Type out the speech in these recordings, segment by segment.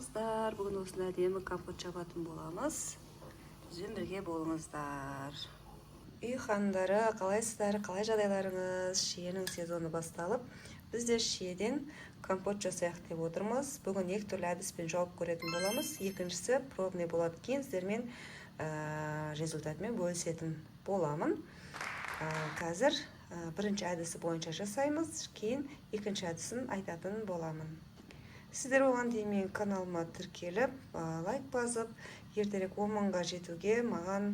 қыздар, бүгін осындай әдемі компот жабатын боламыз. Бізбен бірге болыңыздар. Үй ханымдары, қалайсыздар, қалай жағдайларыңыз? Шиенің сезоны басталып, біз де шиеден компот жасайық деп отырмыз. Бүгін екі түрлі әдіспен жауап көретін боламыз. Екіншісі пробный болады, кейін сіздермен результатымен бөлісетін боламын. Қазір бірінші әдісі бойынша жасаймыз, кейін екінші әдісін айтатын боламын. Сіздер оған дейін мен каналыма тіркеліп, лайк басып, ертерек 10 мыңға жетуге маған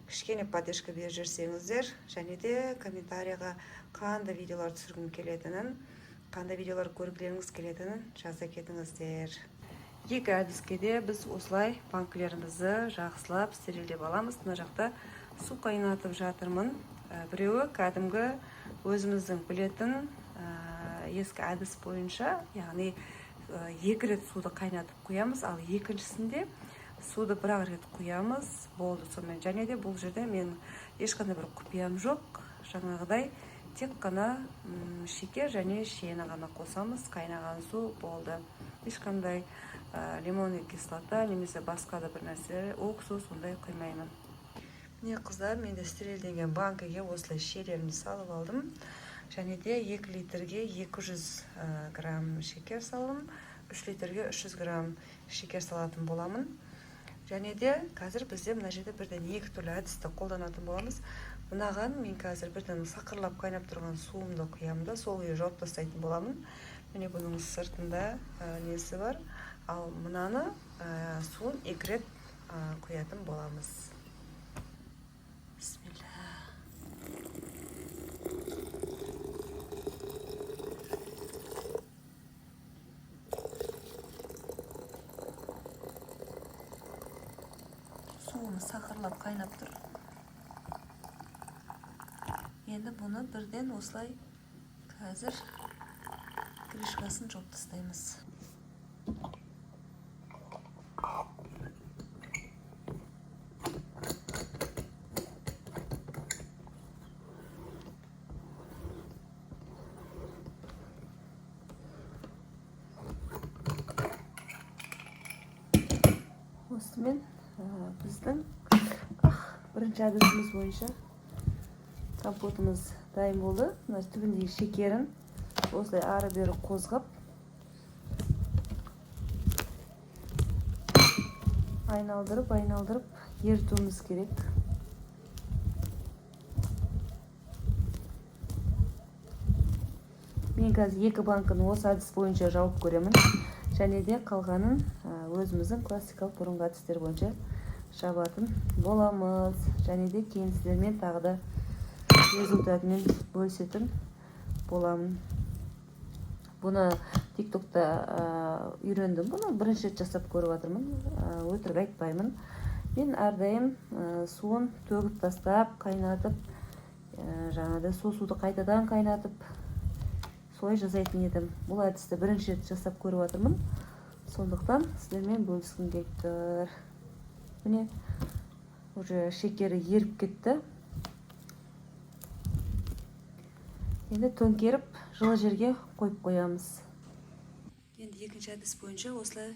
кішкене поддержка беріп жүрсеңіздер, және де комментарияға қандай видеолар түсіргім келетінін, қандай видеолар көргілеріңіз келетінін жаза кетіңіздер. Екі әдіске де біз осылай банкілерімізді жақсылап стерилдеп аламыз. Мына жақта су қайнатып жатырмын. Біреуі кәдімгі өзіміздің білетін ескі әдіс бойынша, яғни екі рет суды қайнатып қоямыз, ал екіншісінде суды бір-ақ рет құямыз, болды сонымен. Және де бұл жерде мен ешқандай бір құпиям жоқ. Жаңағыдай тек қана шекер және шиені ғана қосамыз, қайнаған су болды. Ешқандай лимонный кислота немесе басқа да бір нәрсе, уксус ондай құймаймын. Міне қыздар, мен де стерилденген банкіге осылай шиелерімді салып алдым. Және де 2 литрге 200 грамм шекер салым, 3 литрге 300 грамм шекер салатын боламын. Және де қазір бізде мына жерде бірден екі түрлі әдісті қолданатын боламыз. Мынаған мен қазір бірден сақырлап қайнап тұрған суымды құямын да, сол күйі жауып тастайтын боламын. Міне бұның сыртында несі бар. Ал мынаны суын 2 рет құятын боламыз. Суымыз сақырлап қайнап тұр. Енді бұны бірден осылай қазір крышкасын жауып тастаймыз. Осымен біздің бірінші әдісіміз бойынша компотымыз дайын болды. Мына түбіндегі шекерін осылай ары-бері қозғап айналдырып ерітуіміз керек. Мен қазір 2 банканы осы әдіс бойынша жауып көремін. Және де қалғанын өзіміздің классикалық бұрынғы әдістер бойынша жабатын боламыз. Және де кейін сіздермен тағы да результатымен бөлісетін боламын. Бұны тиктокта үйрендім. Бұны бірінші рет жасап көріп жатырмын. Өтірік айтпаймын. Мен әрдайым суын төгіп тастап, қайнатып, жаңағыдай суды қайтадан қайнатып, солай жасайтын едім. Бұл әдісті бірінші рет жасап көріп жатырмын. Сондықтан сіздермен бөліскім келіп тұр. Міне, уже шекері еріп кетті. Енді төңкеріп, жылы жерге қойып қоямыз. Енді екінші әдіс бойынша осылай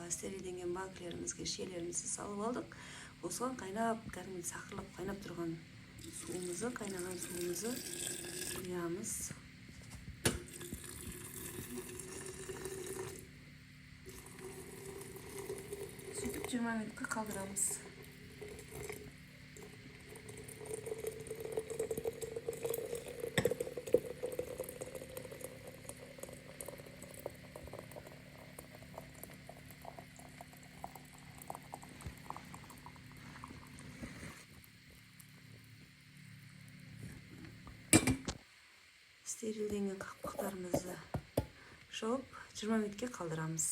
стерилденген банкілерімізге шиелерімізді салып алдық. Осыған қайнап, кәдімгі сақырлап қайнап тұрған суымызды, қайнаған суымызды құямыз. Сөйтіп 20 минутқа қалдырамыз. Стерилденген қақпақтарымызды жауып 20 минутке қалдырамыз.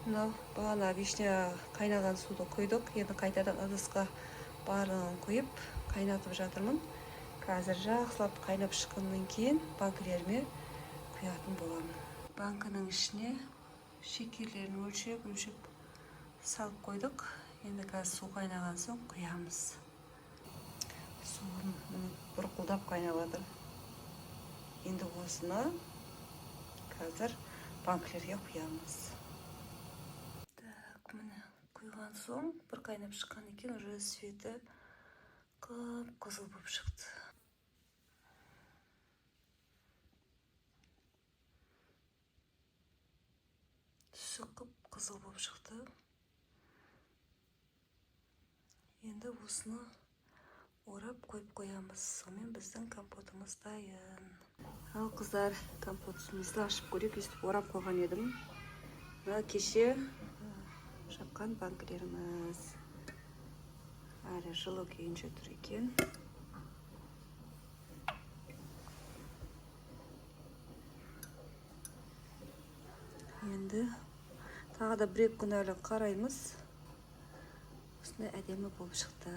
Мынау бағана вишня қайнаған суды құйдық. Енді қайтадан ыдысқа барлығын құйып қайнатып жатырмын. Қазір жақсылап қайнап шыққаннан кейін банкілеріме құятын боламын. Банкының ішіне шекерлерін өлшеп салып қойдық. Енді қазір су қайнаған соң құямыз. Суым бұрқылдап қайнап жатыр. Енді осыны қазір банкілерге құямыз. қойған соң бір қайнап шыққан екен, уже светі қып-қызыл болып шықты. Түсі қып-қызыл болып шықты. Енді осыны орап қойып қоямыз. Сонымен біздің компотымыз дайын. Ал қыздар, компотымызды ашып көрейік. Өстіп орап қойған едім. Кеше жапқан банкілеріміз. Әлі жылы күйінше тұр екен. Енді тағы да бір-екі күн әлі қараймыз. Осындай әдемі болып шықты.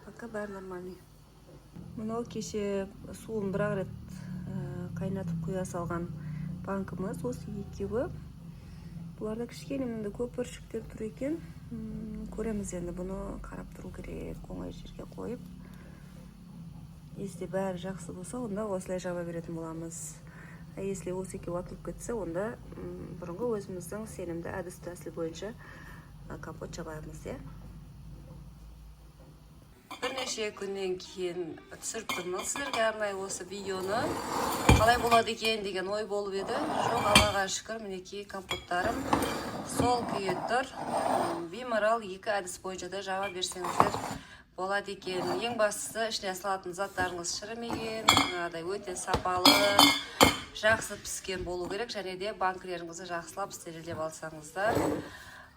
Пока бәрі нормальный. Мынау кеше суын бір-ақ рет қайнатып құя салған банкымыз. Осы екеуі. Бұларда кішкене мынандай көпіршіктер тұр екен. Көреміз енді, бұны қарап тұру керек, оңай жерге қойып. Если бәрі жақсы болса, онда осылай жаба беретін боламыз. Если осы екеуі атылып кетсе, онда бұрынғы өзіміздің сенімді әдіс-тәсіл бойынша компот жабаймыз, иә. Бірнеше күннен кейін түсіріп тұрмын сіздерге арнайы осы видеоны. Қалай болады екен деген ой болып еді. Жоқ, Аллаға шүкір, мінекей компоттарым сол күйі тұр. Беймарал екі әдіс бойынша да жаба берсеңіздер болады екен. Ең бастысы, ішіне салатын заттарыңыз шірімеген, өте сапалы, жақсы піскен болу керек, және де банкілеріңізді жақсылап стерилдеп алсаңыздар,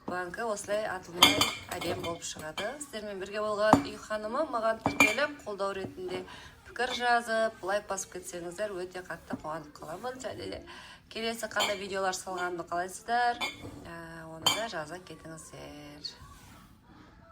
банкі осылай атылмай әдем болып шығады. Сіздермен бірге болған үй ханымы маған тіркеліп, қолдау ретінде пікір жазып, лайк басып кетсеңіздер, өте қатты қуанып қаламын. Және де келесі қандай видеолар салғанымды қалайсыздар, оны да жаза кетіңіздер.